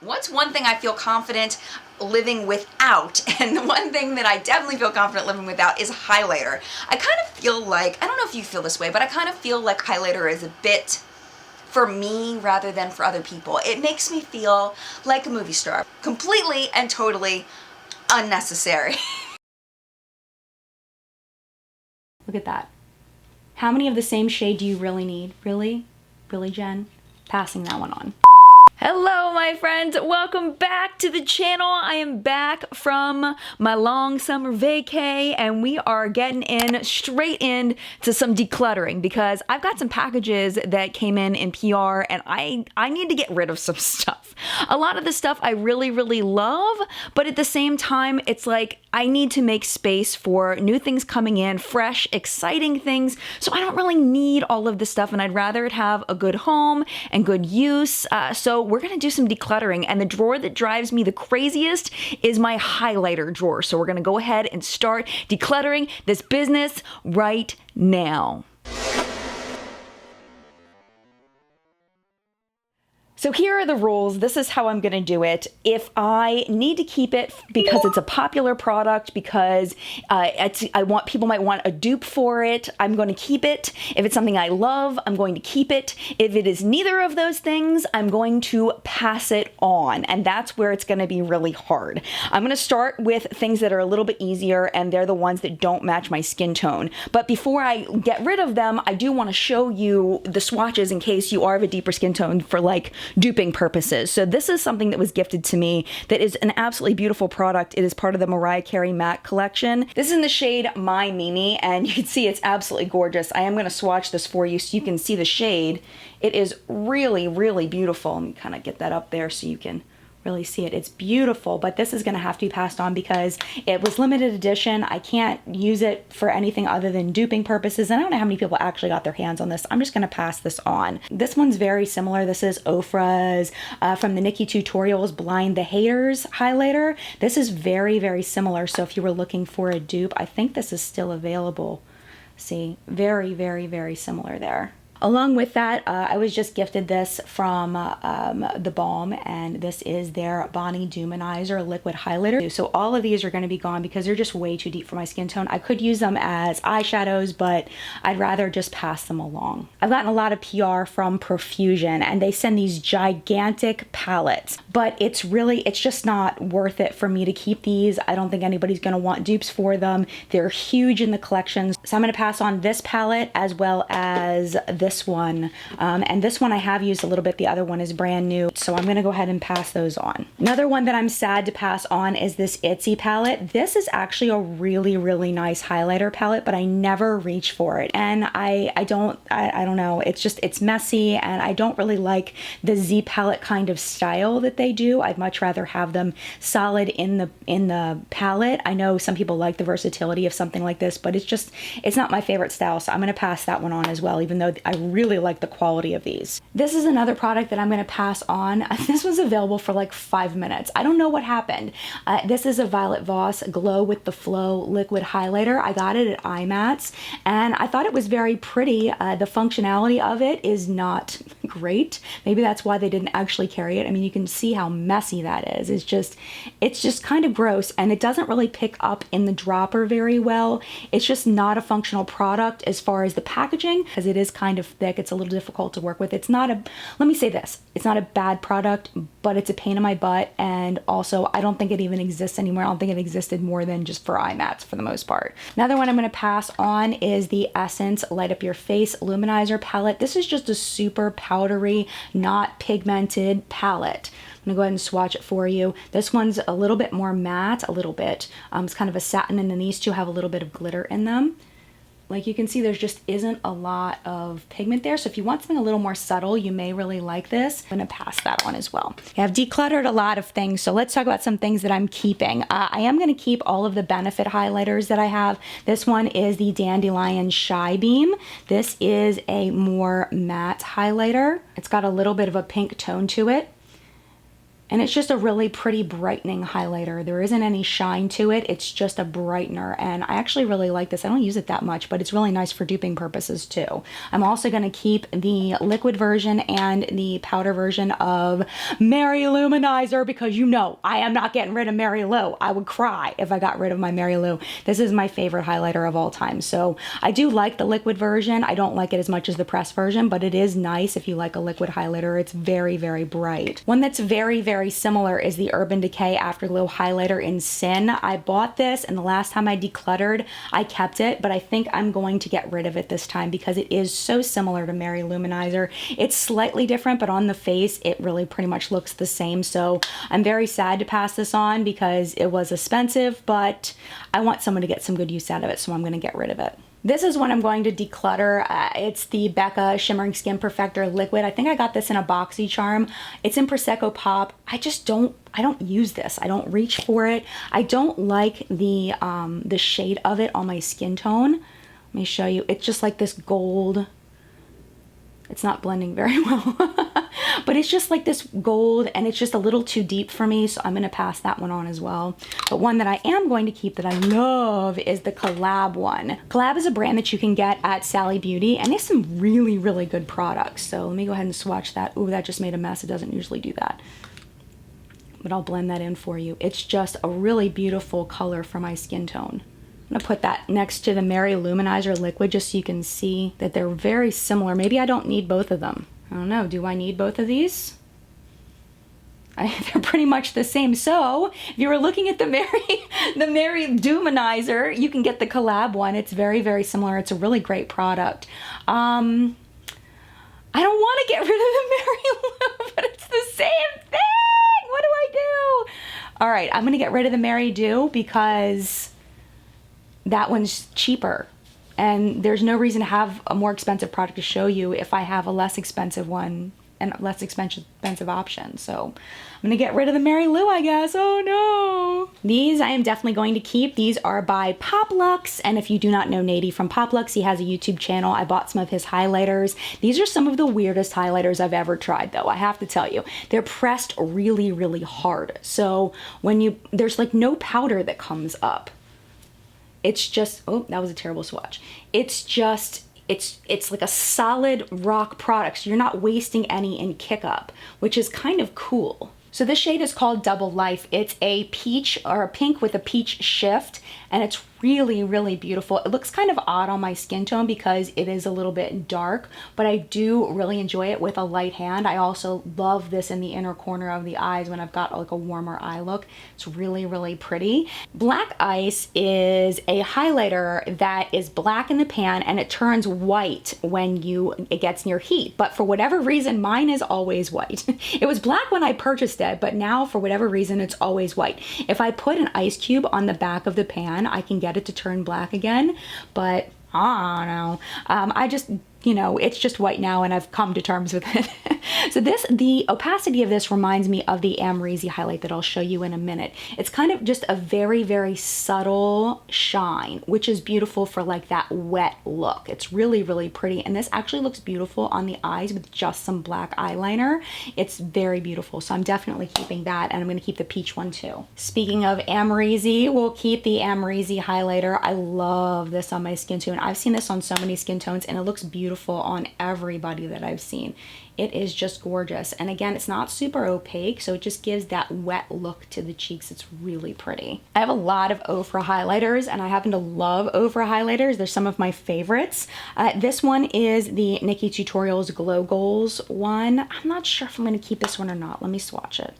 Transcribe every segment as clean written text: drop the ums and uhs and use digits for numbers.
What's one thing I feel confident living without, and the one thing that I definitely feel confident living without is highlighter. I kind of feel like, I don't know if you feel this way, but I kind of feel like highlighter is a bit for me rather than for other people. It makes me feel like a movie star. Completely and totally unnecessary. Look at that. How many of the same shade do you really need? Really? Really, Jen? Passing that one on. Hello, my friends. Welcome back to the channel. I am back from my long summer vacay, and we are getting straight into some decluttering because I've got some packages that came in PR, and I need to get rid of some stuff. A lot of the stuff I really, really love, but at the same time, it's like I need to make space for new things coming in, fresh, exciting things. So I don't really need all of this stuff, and I'd rather it have a good home and good use. So we're gonna do some decluttering, and the drawer that drives me the craziest is my highlighter drawer. So we're gonna go ahead and start decluttering this business right now. So here are the rules. This is how I'm gonna do it. If I need to keep it because it's a popular product, because people might want a dupe for it, I'm going to keep it. If it's something I love, I'm going to keep it. If it is neither of those things, I'm going to pass it on. And that's where it's gonna be really hard. I'm gonna start with things that are a little bit easier, and they're the ones that don't match my skin tone. But before I get rid of them, I do wanna show you the swatches in case you are of a deeper skin tone for like duping purposes. So this is something that was gifted to me that is an absolutely beautiful product. It is part of the Mariah Carey matte collection. This is in the shade My Mimi, and you can see it's absolutely gorgeous. I am going to swatch this for you so you can see the shade. It is really, really beautiful. Let me kind of get that up there so you can really see it. It's beautiful, but this is going to have to be passed on because it was limited edition. I can't use it for anything other than duping purposes, and I don't know how many people actually got their hands on this. I'm just going to pass this on. This one's very similar. This is Ofra's from the Nikki Tutorials Blind the Haters highlighter. This is very, very similar. So if you were looking for a dupe, I think this is still available. See, very, very, very similar there. Along with that, I was just gifted this from The Balm, and this is their Bonnie Dumanizer liquid highlighter. So all of these are going to be gone because they're just way too deep for my skin tone. I could use them as eyeshadows, but I'd rather just pass them along. I've gotten a lot of PR from Profusion, and they send these gigantic palettes, but it's just not worth it for me to keep these. I don't think anybody's going to want dupes for them. They're huge in the collections. So I'm going to pass on this palette as well as this one, and this one I have used a little bit. The other one is brand new, so I'm gonna go ahead and pass those on. Another one that I'm sad to pass on is this Itsy palette. This is actually a really, really nice highlighter palette, but I never reach for it, and I don't know. It's messy, and I don't really like the Z palette kind of style that they do. I'd much rather have them solid in the palette. I know some people like the versatility of something like this, but it's not my favorite style, so I'm gonna pass that one on as well, even though I really like the quality of these. This is another product that I'm going to pass on. This was available for like 5 minutes. I don't know what happened. This is a Violet Voss Glow with the Flow liquid highlighter. I got it at IMATS, and I thought it was very pretty. The functionality of it is not great. Maybe that's why they didn't actually carry it. I mean, you can see how messy that is. It's just kind of gross, and it doesn't really pick up in the dropper very well. It's just not a functional product as far as the packaging, because it is kind of thick. It's a little difficult to work with. Let me say this, it's not a bad product, but it's a pain in my butt, and also I don't think it even exists anymore. I don't think it existed more than just for IMATs for the most part. Another one I'm going to pass on is the Essence Light Up Your Face Luminizer palette. This is just a super powdery, not pigmented palette. I'm gonna go ahead and swatch it for you. This one's a little bit more matte, a little bit. It's kind of a satin, and then these two have a little bit of glitter in them. Like you can see, there's just isn't a lot of pigment there. So if you want something a little more subtle, you may really like this. I'm gonna pass that on as well. I've decluttered a lot of things, so let's talk about some things that I'm keeping. I am gonna keep all of the Benefit highlighters that I have. This one is the Dandelion Shy Beam. This is a more matte highlighter. It's got a little bit of a pink tone to it. And it's just a really pretty brightening highlighter. There isn't any shine to it. It's just a brightener. And I actually really like this. I don't use it that much, but it's really nice for duping purposes too. I'm also going to keep the liquid version and the powder version of Mary Luminizer because you know I am not getting rid of Mary Lou. I would cry if I got rid of my Mary Lou. This is my favorite highlighter of all time. So I do like the liquid version. I don't like it as much as the pressed version, but it is nice if you like a liquid highlighter. It's very, very bright. One that's very, very similar is the Urban Decay Afterglow Highlighter in Sin. I bought this and the last time I decluttered, I kept it, but I think I'm going to get rid of it this time because it is so similar to Mary Luminizer. It's slightly different, but on the face, it really pretty much looks the same. So I'm very sad to pass this on because it was expensive, but I want someone to get some good use out of it, so I'm going to get rid of it. This is one I'm going to declutter. It's the Becca Shimmering Skin Perfector Liquid. I think I got this in a BoxyCharm. It's in Prosecco Pop. I don't use this. I don't reach for it. I don't like the shade of it on my skin tone. Let me show you. It's just like this gold. It's not blending very well, but it's just like this gold and it's just a little too deep for me. So I'm going to pass that one on as well. But one that I am going to keep that I love is the Collab one. Collab is a brand that you can get at Sally Beauty and they have some really, really good products. So let me go ahead and swatch that. Ooh, that just made a mess. It doesn't usually do that. But I'll blend that in for you. It's just a really beautiful color for my skin tone. I'm gonna put that next to the Mary Luminizer liquid just so you can see that they're very similar. Maybe I don't need both of them. I don't know, do I need both of these? They're pretty much the same. So if you were looking at the Mary Luminizer, you can get the Collab one. It's very, very similar. It's a really great product. I don't want to get rid of the Mary Lou, but it's the same thing. What do I do? All right, I'm gonna get rid of the Mary Do because that one's cheaper and there's no reason to have a more expensive product to show you if I have a less expensive one and less expensive option. So I'm gonna get rid of the Mary Lou, I guess. Oh no. These I am definitely going to keep. These are by Poplux, and if you do not know Nady from Poplux, he has a YouTube channel. I bought some of his highlighters. These are some of the weirdest highlighters I've ever tried though, I have to tell you. They're pressed really, really hard. So when there's like no powder that comes up. It's just, oh, that was a terrible swatch. It's just, it's like a solid rock product. So you're not wasting any in kick up, which is kind of cool. So this shade is called Double Life. It's a peach or a pink with a peach shift, and it's really, really beautiful. It looks kind of odd on my skin tone because it is a little bit dark, but I do really enjoy it with a light hand. I also love this in the inner corner of the eyes when I've got like a warmer eye look. It's really, really pretty. Black Ice is a highlighter that is black in the pan and it turns white when it gets near heat. But for whatever reason, mine is always white. It was black when I purchased it, but now for whatever reason, it's always white. If I put an ice cube on the back of the pan, I can get it to turn black again, but I don't know. I just, you know, it's just white now and I've come to terms with it. So the opacity of this reminds me of the Amrezy highlight that I'll show you in a minute. It's kind of just a very, very subtle shine, which is beautiful for like that wet look. It's really, really pretty. And this actually looks beautiful on the eyes with just some black eyeliner. It's very beautiful. So I'm definitely keeping that, and I'm gonna keep the peach one too. Speaking of Amrezy, we'll keep the Amrezy highlighter. I love this on my skin tone. I've seen this on so many skin tones and it looks beautiful on everybody that I've seen. It is just gorgeous. And again, it's not super opaque, so it just gives that wet look to the cheeks. It's really pretty. I have a lot of Ofra highlighters, and I happen to love Ofra highlighters. They're some of my favorites. This one is the Nikki Tutorials Glow Goals one. I'm not sure if I'm going to keep this one or not. Let me swatch it.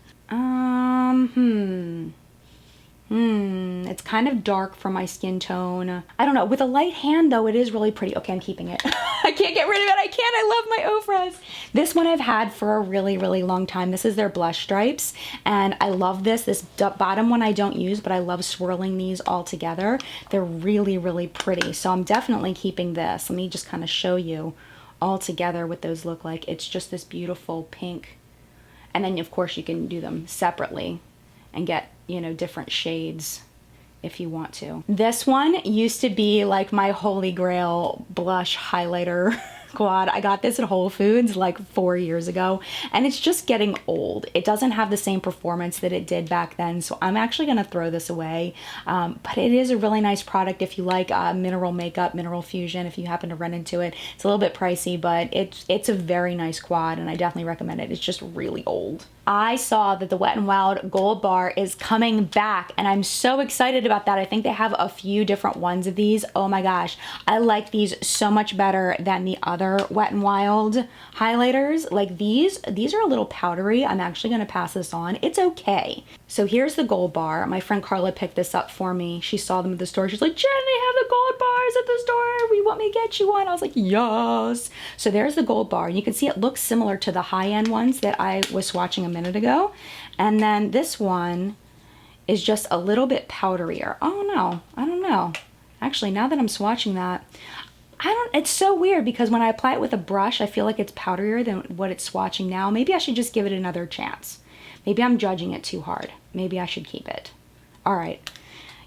It's kind of dark for my skin tone. I don't know. With a light hand though, it is really pretty. Okay, I'm keeping it. I can't get rid of it. I can't. I love my Ofras. This one I've had for a really, really long time. This is their blush stripes, and I love this. This bottom one I don't use, but I love swirling these all together. They're really, really pretty. So I'm definitely keeping this. Let me just kind of show you all together what those look like. It's just this beautiful pink. And then of course you can do them separately and get, you know, different shades if you want to. This one used to be like my holy grail blush highlighter quad. I got this at Whole Foods like 4 years ago, and it's just getting old. It doesn't have the same performance that it did back then, so I'm actually gonna throw this away. But it is a really nice product if you like mineral makeup, mineral fusion, if you happen to run into it. It's a little bit pricey, but it's a very nice quad, and I definitely recommend it. It's just really old. I saw that the Wet n Wild Gold Bar is coming back, and I'm so excited about that. I think they have a few different ones of these. Oh my gosh, I like these so much better than the other Wet n Wild highlighters. Like these are a little powdery. I'm actually gonna pass this on. It's okay. So here's the Gold Bar. My friend Carla picked this up for me. She saw them at the store. She's like, Jen, they have the Gold Bars at the store. We want me to get you one. I was like, yes. So there's the Gold Bar. You can see it looks similar to the high-end ones that I was swatching a minute ago. And then this one is just a little bit powderier. Oh no, I don't know. Actually, now that I'm swatching that, it's so weird because when I apply it with a brush, I feel like it's powderier than what it's swatching now. Maybe I should just give it another chance. Maybe I'm judging it too hard. Maybe I should keep it. All right.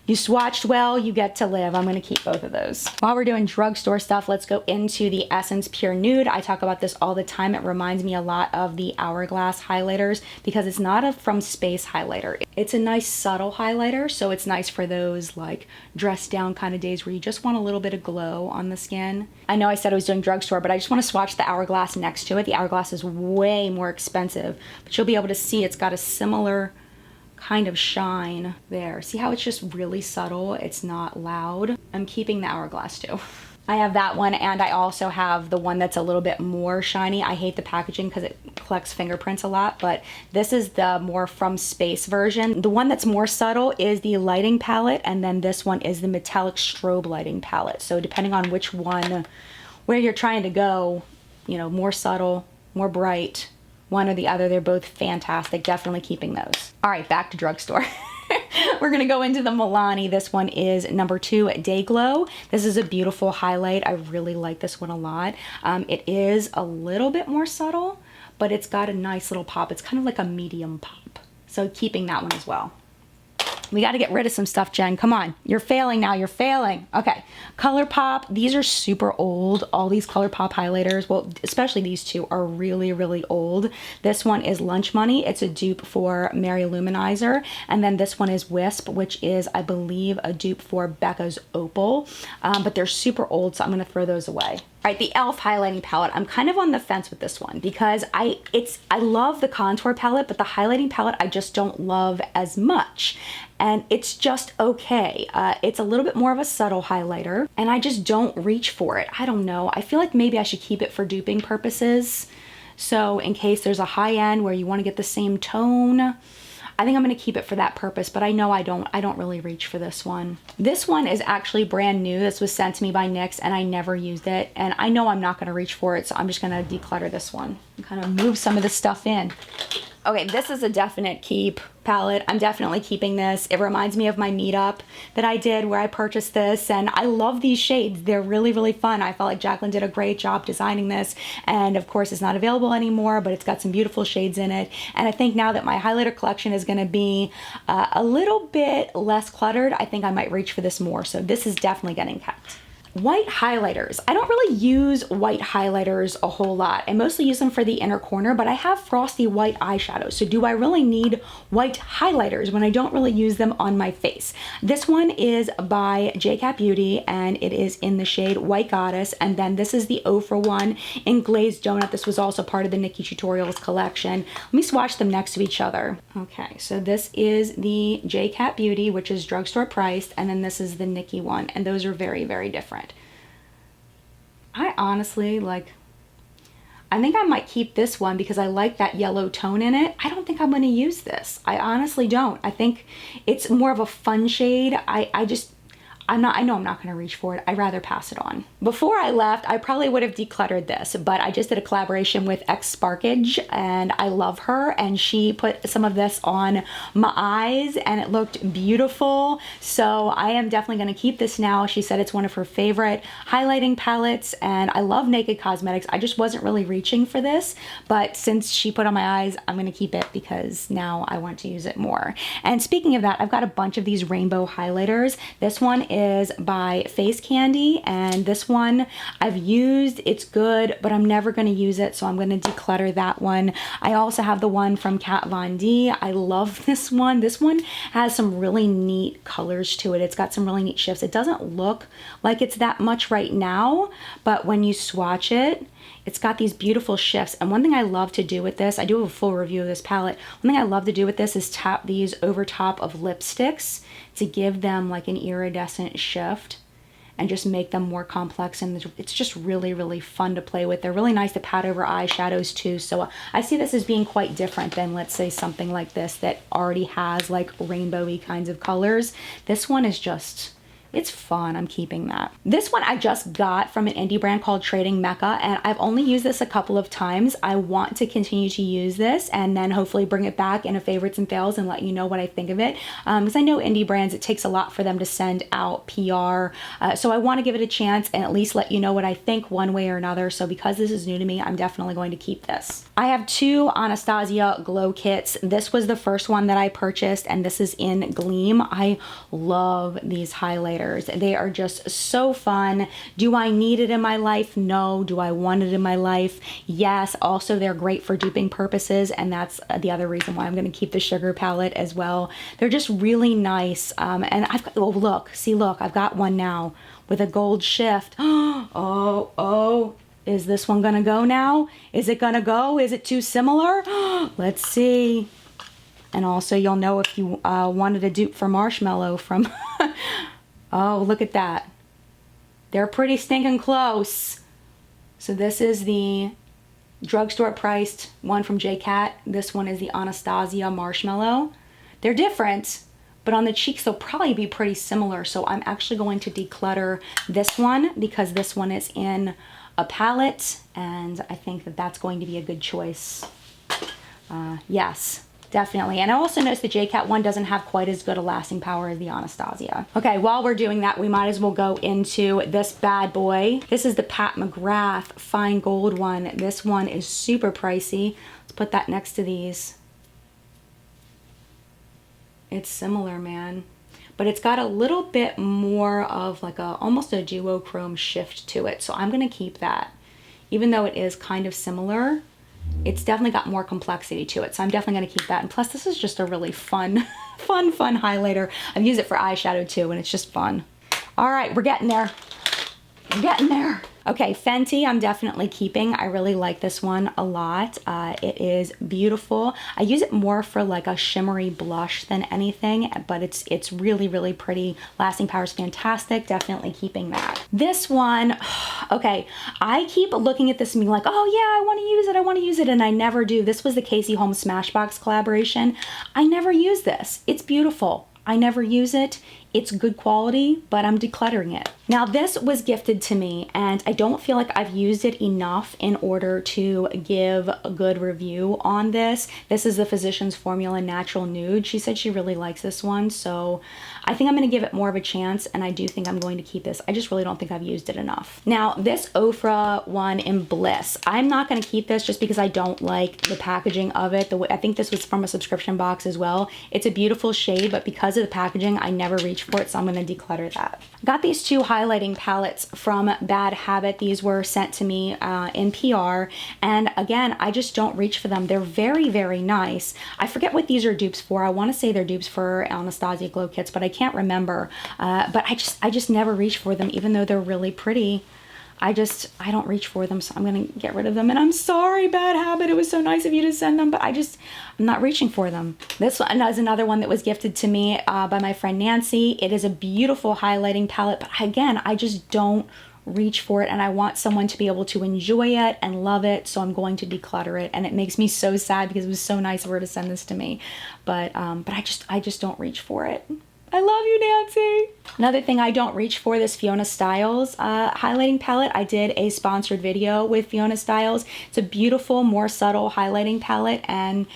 You swatched well, you get to live. I'm gonna keep both of those. While we're doing drugstore stuff, let's go into the Essence Pure Nude. I talk about this all the time. It reminds me a lot of the Hourglass highlighters because it's not a from space highlighter. It's a nice subtle highlighter, so it's nice for those like dressed down kind of days where you just want a little bit of glow on the skin. I know I said I was doing drugstore, but I just want to swatch the Hourglass next to it. The Hourglass is way more expensive, but you'll be able to see it's got a similar kind of shine there. See how it's just really subtle? It's not loud. I'm keeping the Hourglass too. I have that one, and I also have the one that's a little bit more shiny. I hate the packaging because it collects fingerprints a lot, but this is the more from space version. The one that's more subtle is the lighting palette, and then this one is the metallic strobe lighting palette. So depending on which one, where you're trying to go, you know, more subtle, more bright, one or the other, they're both fantastic. Definitely keeping those. All right, back to drugstore. We're gonna go into the Milani. This one is number 2, Day Glow. This is a beautiful highlight. I really like this one a lot. It is a little bit more subtle, but it's got a nice little pop. It's kind of like a medium pop. So keeping that one as well. We got to get rid of some stuff, Jen. Come on. You're failing now. You're failing. Okay. ColourPop. These are super old. All these ColourPop highlighters, well, especially these two, are really, really old. This one is Lunch Money. It's a dupe for Mary Luminizer. And then this one is Wisp, which is, I believe, a dupe for Becca's Opal. But they're super old, so I'm going to throw those away. All right, the e.l.f. highlighting palette. I'm kind of on the fence with this one because I love the contour palette, but the highlighting palette I just don't love as much. And it's just okay. It's a little bit more of a subtle highlighter, and I just don't reach for it. I don't know. I feel like maybe I should keep it for duping purposes. So in case there's a high end where you want to get the same tone, I think I'm going to keep it for that purpose, but I know I don't really reach for this one. This one is actually brand new. This was sent to me by NYX and I never used it, and I know I'm not going to reach for it, so I'm just going to declutter this one and kind of move some of this stuff in. Okay, this is a definite keep palette. I'm definitely keeping this. It reminds me of my meetup that I did where I purchased this, and I love these shades. They're really, really fun. I felt like Jacqueline did a great job designing this, and of course it's not available anymore, but it's got some beautiful shades in it. And I think now that my highlighter collection is gonna be a little bit less cluttered, I think I might reach for this more. So this is definitely getting kept. White highlighters. I don't really use white highlighters a whole lot. I mostly use them for the inner corner, but I have frosty white eyeshadows. So do I really need white highlighters when I don't really use them on my face? This one is by JCat Beauty, and it is in the shade White Goddess. And then this is the Ofra one in Glazed Donut. This was also part of the Nikki Tutorials collection. Let me swatch them next to each other. Okay, so this is the JCat Beauty, which is drugstore priced, and then this is the Nikki one, and those are very, very different. I honestly, I think I might keep this one because I like that yellow tone in it. I don't think I'm going to use this. I honestly don't. I think it's more of a fun shade. I know I'm not going to reach for it. I'd rather pass it on. Before I left, I probably would have decluttered this, but I just did a collaboration with X Sparkage, and I love her, and she put some of this on my eyes and it looked beautiful. So I am definitely going to keep this now. She said it's one of her favorite highlighting palettes, and I love Naked Cosmetics. I just wasn't really reaching for this, but since she put on my eyes, I'm going to keep it because now I want to use it more. And speaking of that, I've got a bunch of these rainbow highlighters. This one is by Face Candy, and this one I've used. It's good, but I'm never going to use it, so I'm going to declutter that one. I also have the one from Kat Von D. I love this one. This one has some really neat colors to it. It's got some really neat shifts. It doesn't look like it's that much right now, but when you swatch it, it's got these beautiful shifts. And one thing I love to do with this, I do have a full review of this palette. One thing I love to do with this is tap these over top of lipsticks to give them like an iridescent shift and just make them more complex. And it's just really, really fun to play with. They're really nice to pat over eyeshadows too. So I see this as being quite different than, let's say, something like this that already has like rainbowy kinds of colors. This one is just, it's fun. I'm keeping that. This one I just got from an indie brand called Trading Mecca, and I've only used this a couple of times. I want to continue to use this and then hopefully bring it back in a favorites and fails and let you know what I think of it. Because I know indie brands, it takes a lot for them to send out PR. So I want to give it a chance and at least let you know what I think one way or another. So because this is new to me, I'm definitely going to keep this. I have two Anastasia glow kits. This was the first one that I purchased, and this is in Gleam. I love these highlighters. They are just so fun. Do I need it in my life? No. Do I want it in my life? Yes. Also, they're great for duping purposes, and that's the other reason why I'm going to keep the sugar palette as well. They're just really nice. And I've got, oh, look, see, look, I've got one now with a gold shift. Oh, is this one going to go now? Is it going to go? Is it too similar? Let's see. And also, you'll know if you wanted a dupe for Marshmallow from... Oh, look at that. They're pretty stinking close. So this is the drugstore priced one from JCat. This one is the Anastasia Marshmallow. They're different, but on the cheeks they'll probably be pretty similar. So I'm actually going to declutter this one because this one is in a palette, and I think that that's going to be a good choice. Yes. Definitely. And I also noticed the JCat one doesn't have quite as good a lasting power as the Anastasia. Okay, while we're doing that, we might as well go into this bad boy. This is the Pat McGrath Fine Gold one. This one is super pricey. Let's put that next to these. It's similar, man. But it's got a little bit more of like almost a duochrome shift to it. So I'm going to keep that. Even though it is kind of similar, it's definitely got more complexity to it. So I'm definitely going to keep that. And plus, this is just a really fun highlighter. I've used it for eyeshadow too, and it's just fun. All right, we're getting there. We're getting there. Okay, Fenty, I'm definitely keeping. I really like this one a lot. It is beautiful. I use it more for like a shimmery blush than anything, but it's really, really pretty. Lasting power is fantastic. Definitely keeping that. This one, okay, I keep looking at this and being like, oh yeah, I want to use it, I want to use it, and I never do. This was the Casey Holmes Smashbox collaboration. I never use this. It's beautiful. I never use it. It's good quality, but I'm decluttering it. Now this was gifted to me, and I don't feel like I've used it enough in order to give a good review on this. This is the Physicians Formula Natural Nude. She said she really likes this one, so I think I'm gonna give it more of a chance, and I do think I'm going to keep this. I just really don't think I've used it enough. Now this Ofra one in Bliss, I'm not gonna keep this just because I don't like the packaging of it. I think this was from a subscription box as well. It's a beautiful shade, but because of the packaging, I never reach for it, so I'm going to declutter that. Got these two highlighting palettes from Bad Habit. These were sent to me in PR, and again, I just don't reach for them. They're very, very nice. I forget what these are dupes for. I want to say they're dupes for Anastasia Glow Kits, but I can't remember. But I just never reach for them, even though they're really pretty. I don't reach for them, so I'm gonna get rid of them. And I'm sorry, Bad Habit, it was so nice of you to send them, but I'm not reaching for them. This one is another one that was gifted to me by my friend Nancy. It is a beautiful highlighting palette, but again, I just don't reach for it, and I want someone to be able to enjoy it and love it, so I'm going to declutter it. And it makes me so sad because it was so nice of her to send this to me, but I just don't reach for it. I love you, Nancy. Another thing I don't reach for, this Fiona Styles highlighting palette. I did a sponsored video with Fiona Styles. It's a beautiful, more subtle highlighting palette, and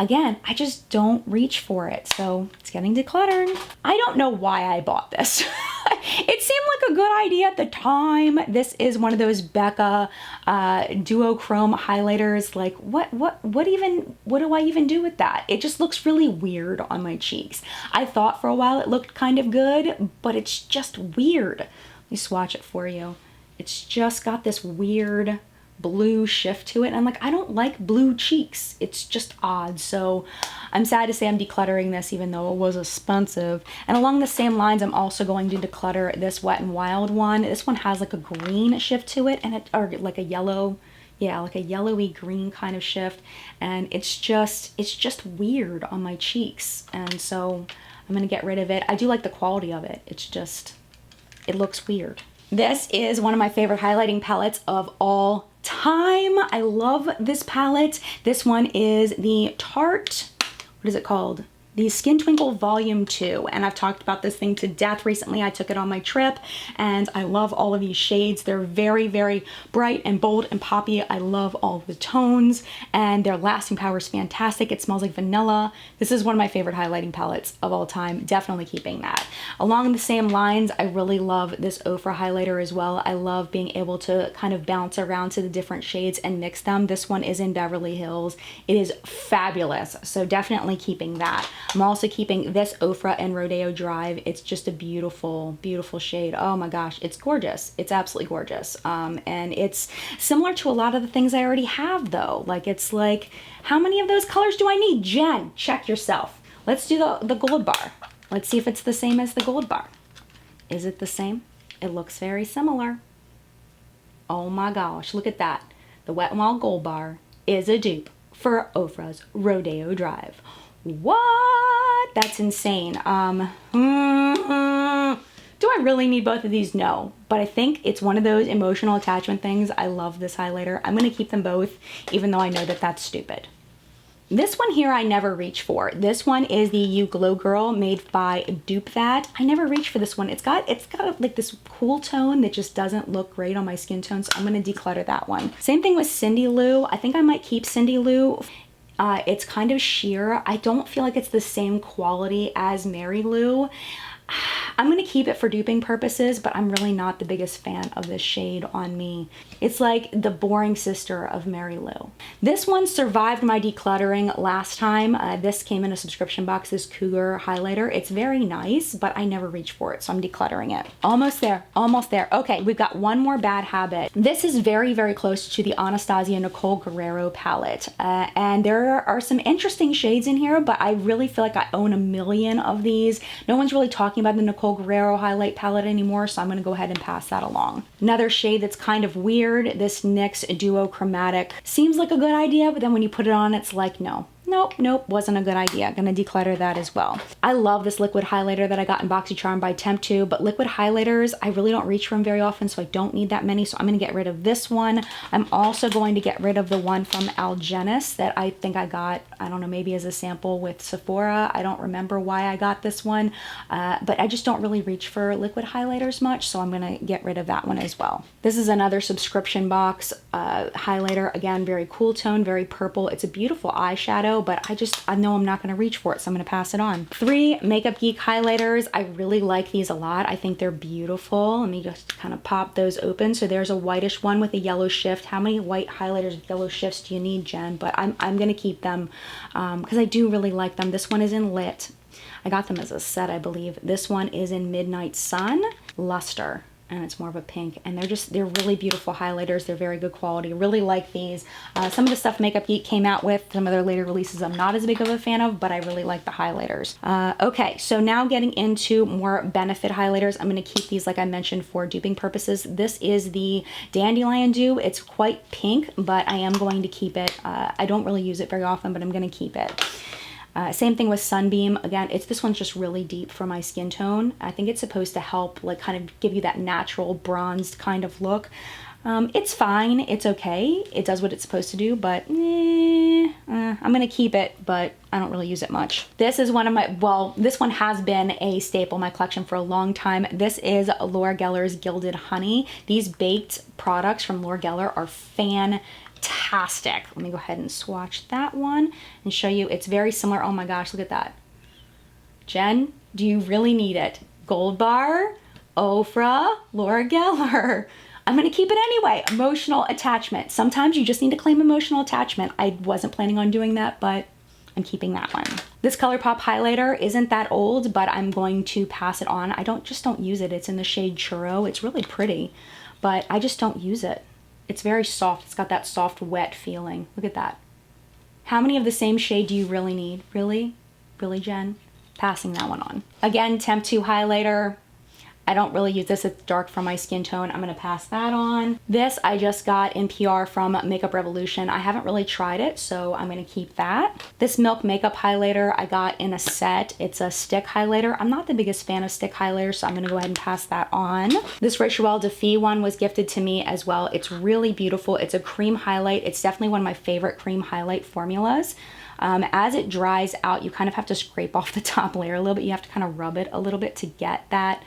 again, I just don't reach for it, so it's getting decluttered. I don't know why I bought this. It seemed like a good idea at the time. This is one of those Becca duochrome highlighters. Like, what do I even do with that? It just looks really weird on my cheeks. I thought for a while it looked kind of good, but it's just weird. Let me swatch it for you. It's just got this weird blue shift to it, and I'm like, I don't like blue cheeks. It's just odd. So I'm sad to say I'm decluttering this, even though it was expensive. And along the same lines, I'm also going to declutter this Wet n Wild one. This one has like a green shift to it, and or like a yellow, yeah, like a yellowy green kind of shift, and it's just weird on my cheeks, and so I'm gonna get rid of it. I do like the quality of it. It's just, it looks weird. This is one of my favorite highlighting palettes of all time. I love this palette. This one is the Tarte, what is it called? The Skin Twinkle Volume 2, and I've talked about this thing to death recently. I took it on my trip, and I love all of these shades. They're very, very bright and bold and poppy. I love all the tones, and their lasting power is fantastic. It smells like vanilla. This is one of my favorite highlighting palettes of all time. Definitely keeping that. Along the same lines, I really love this Ofra highlighter as well. I love being able to kind of bounce around to the different shades and mix them. This one is in Beverly Hills. It is fabulous, so definitely keeping that. I'm also keeping this Ofra in Rodeo Drive. It's just a beautiful, beautiful shade. Oh my gosh, it's gorgeous. It's absolutely gorgeous. And it's similar to a lot of the things I already have though. Like, it's like, how many of those colors do I need? Jen, check yourself. Let's do the gold bar. Let's see if it's the same as the gold bar. Is it the same? It looks very similar. Oh my gosh, look at that. The Wet n Wild Gold Bar is a dupe for Ofra's Rodeo Drive. What? That's insane. Do I really need both of these? No, but I think it's one of those emotional attachment things. I love this highlighter. I'm going to keep them both, even though I know that that's stupid. This one here I never reach for. This one is the You Glow Girl made by Dupe That. I never reach for this one. It's got like this cool tone that just doesn't look great on my skin tone, so I'm going to declutter that one. Same thing with Cindy Lou. I think I might keep Cindy Lou. It's kind of sheer. I don't feel like it's the same quality as Mary Lou. I'm going to keep it for duping purposes, but I'm really not the biggest fan of this shade on me. It's like the boring sister of Mary Lou. This one survived my decluttering last time. This came in a subscription box, this Cougar highlighter. It's very nice, but I never reach for it, so I'm decluttering it. Almost there, almost there. Okay, we've got one more bad habit. This is very, very close to the Anastasia Nicole Guerrero palette, and there are some interesting shades in here, but I really feel like I own a million of these. No one's really talking about the Nicole Guerrero highlight palette anymore, so I'm going to go ahead and pass that along. Another shade that's kind of weird, this NYX Duo Chromatic. Seems like a good idea, but then when you put it on, it's like, no. Nope, wasn't a good idea. Gonna declutter that as well. I love this liquid highlighter that I got in BoxyCharm by Temp2, but liquid highlighters, I really don't reach for them very often, so I don't need that many, so I'm gonna get rid of this one. I'm also going to get rid of the one from Algenis that I think I got, I don't know, maybe as a sample with Sephora. I don't remember why I got this one, but I just don't really reach for liquid highlighters much, so I'm gonna get rid of that one as well. This is another subscription box highlighter. Again, very cool tone, very purple. It's a beautiful eyeshadow, but I know I'm not going to reach for it, so I'm going to pass it on. 3 Makeup Geek highlighters. I really like these a lot. I think they're beautiful. Let me just kind of pop those open. So there's a whitish one with a yellow shift. How many white highlighters with yellow shifts do you need, Jen? But I'm going to keep them because I do really like them. This one is in Lit. I got them as a set, I believe. This one is in Midnight Sun, Luster, and it's more of a pink, and they're really beautiful highlighters. They're very good quality. Really like these. Some of the stuff Makeup Geek came out with, some of their later releases I'm not as big of a fan of, but I really like the highlighters. Okay, so now getting into more Benefit highlighters. I'm going to keep these, like I mentioned, for duping purposes. This is the Dandelion Dew. It's quite pink, but I am going to keep it. I don't really use it very often, but I'm going to keep it. Same thing with Sunbeam. Again, this one's just really deep for my skin tone. I think it's supposed to help, like, kind of give you that natural bronzed kind of look. It's fine. It's okay. It does what it's supposed to do, but I'm going to keep it, but I don't really use it much. This is one of my, well, this one has been a staple in my collection for a long time. This is Laura Geller's Gilded Honey. These baked products from Laura Geller are fantastic. Let me go ahead and swatch that one and show you. It's very similar. Oh my gosh, look at that. Jen, do you really need it? Gold bar? Ofra, Laura Geller. I'm gonna keep it anyway. Emotional attachment. Sometimes you just need to claim emotional attachment. I wasn't planning on doing that, but I'm keeping that one. This ColourPop highlighter isn't that old, but I'm going to pass it on. I just don't use it. It's in the shade Churro. It's really pretty, but I just don't use it. It's very soft. It's got that soft, wet feeling. Look at that. How many of the same shade do you really need? Really? Really, Jen? Passing that one on. Again, Temp 2 highlighter. I don't really use this. It's dark for my skin tone. I'm gonna pass that on. This I just got in PR from Makeup Revolution. I haven't really tried it, so I'm gonna keep that. This Milk Makeup highlighter I got in a set. It's a stick highlighter. I'm not the biggest fan of stick highlighters, so I'm gonna go ahead and pass that on. This Rituel de Fille one was gifted to me as well. It's really beautiful. It's a cream highlight. It's definitely one of my favorite cream highlight formulas. As it dries out, you kind of have to scrape off the top layer a little bit. You have to kind of rub it a little bit to get that,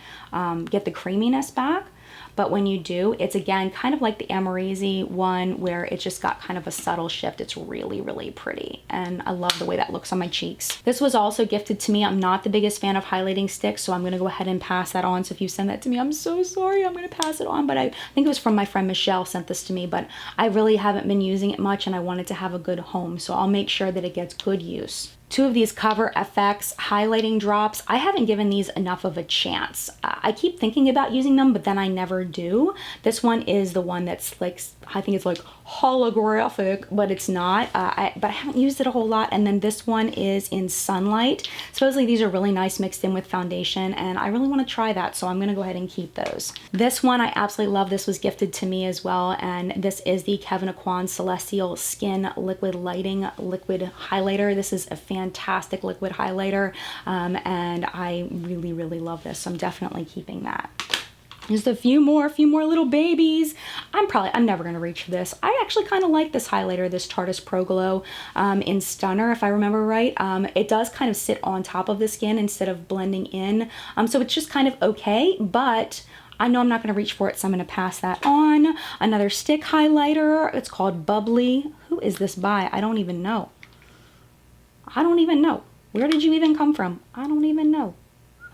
get the creaminess back. But when you do, it's again kind of like the Amorese one where it's just got kind of a subtle shift. It's really, really pretty. And I love the way that looks on my cheeks. This was also gifted to me. I'm not the biggest fan of highlighting sticks, so I'm gonna go ahead and pass that on. So if you send that to me, I'm so sorry, I'm gonna pass it on. But I think it was from my friend Michelle sent this to me, but I really haven't been using it much and I wanted to have a good home. So I'll make sure that it gets good use. Two of these Cover FX highlighting drops. I haven't given these enough of a chance. I keep thinking about using them, but then I never do. This one is the one that's like, I think it's like holographic, but it's not. But I haven't used it a whole lot. And then this one is in Sunlight. Supposedly these are really nice mixed in with foundation, and I really want to try that, so I'm gonna go ahead and keep those. This one I absolutely love. This was gifted to me as well, and this is the Kevyn Aucoin Celestial Skin Liquid Lighting Liquid Highlighter. This is a fantastic liquid highlighter, and I really, really love this, so I'm definitely keeping that. Just a few more little babies. I'm never gonna reach for this. I actually kind of like this highlighter, this Tarte's Pro Glow in Stunner, if I remember right. It does kind of sit on top of the skin instead of blending in. So it's just kind of okay, but I know I'm not gonna reach for it, so I'm gonna pass that on. Another stick highlighter, it's called Bubbly. Who is this by? I don't even know. I don't even know. Where did you even come from? I don't even know.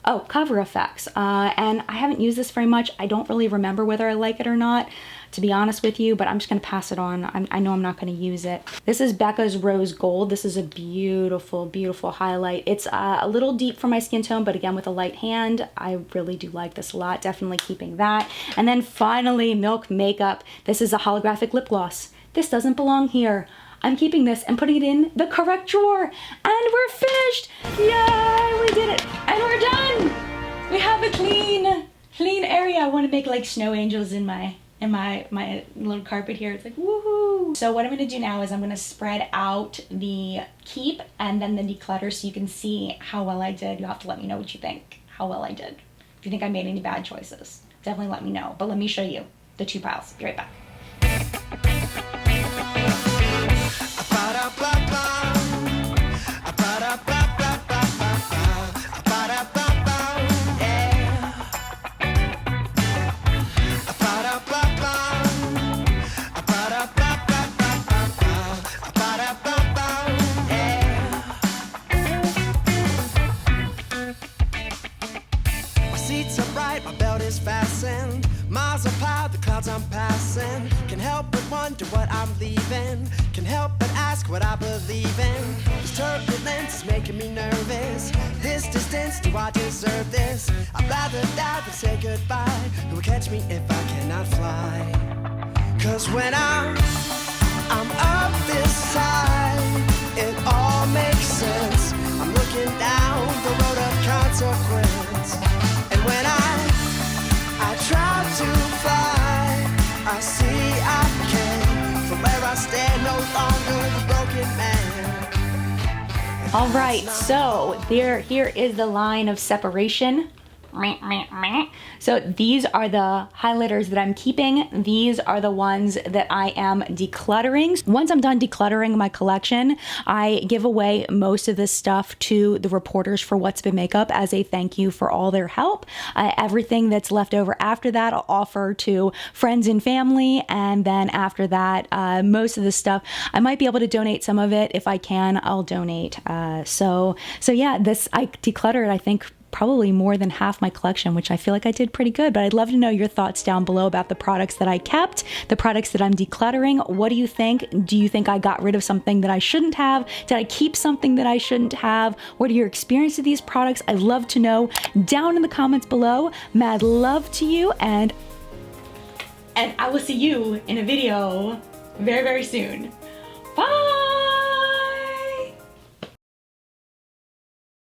Oh, Cover FX. And I haven't used this very much. I don't really remember whether I like it or not, to be honest with you, but I'm just gonna pass it on. I know I'm not gonna use it. This is Becca's Rose Gold. This is a beautiful, beautiful highlight. It's a little deep for my skin tone, but again, with a light hand, I really do like this a lot. Definitely keeping that. And then finally, Milk Makeup. This is a holographic lip gloss. This doesn't belong here. I'm keeping this and putting it in the correct drawer. And we're finished. Yay, we did it. And we're done. We have a clean area. I want to make like snow angels in my little carpet here. It's like, woohoo. So what I'm gonna do now is I'm gonna spread out the Keep and then the Declutter so you can see how well I did. You have to let me know what you think, how well I did. If you think I made any bad choices, definitely let me know. But let me show you the two piles. Be right back. I'm passing, can help but wonder what I'm leaving, can help but ask what I believe in. This turbulence is making me nervous. This distance, do I deserve this? I'd rather die than say goodbye. Who will catch me if I cannot fly? Cause when I'm up this side, it all makes sense. I'm looking down the road of consequence. And when I try to fly, I see I can. From where I stand, no longer the broken man. All right, so here is the line of separation. So these are the highlighters that I'm keeping. These are the ones that I am decluttering. Once I'm done decluttering my collection, I give away most of this stuff to the reporters for What's Been Makeup as a thank you for all their help. Everything that's left over after that, I'll offer to friends and family. And then after that, most of the stuff, I might be able to donate some of it. If I can, I'll donate. So yeah, I decluttered, I think, probably more than half my collection, which I feel like I did pretty good. But I'd love to know your thoughts down below about the products that I kept, the products that I'm decluttering. What do you think? Do you think I got rid of something that I shouldn't have? Did I keep something that I shouldn't have? What are your experiences with these products? I'd love to know down in the comments below. Mad love to you, and I will see you in a video very, very soon. Bye!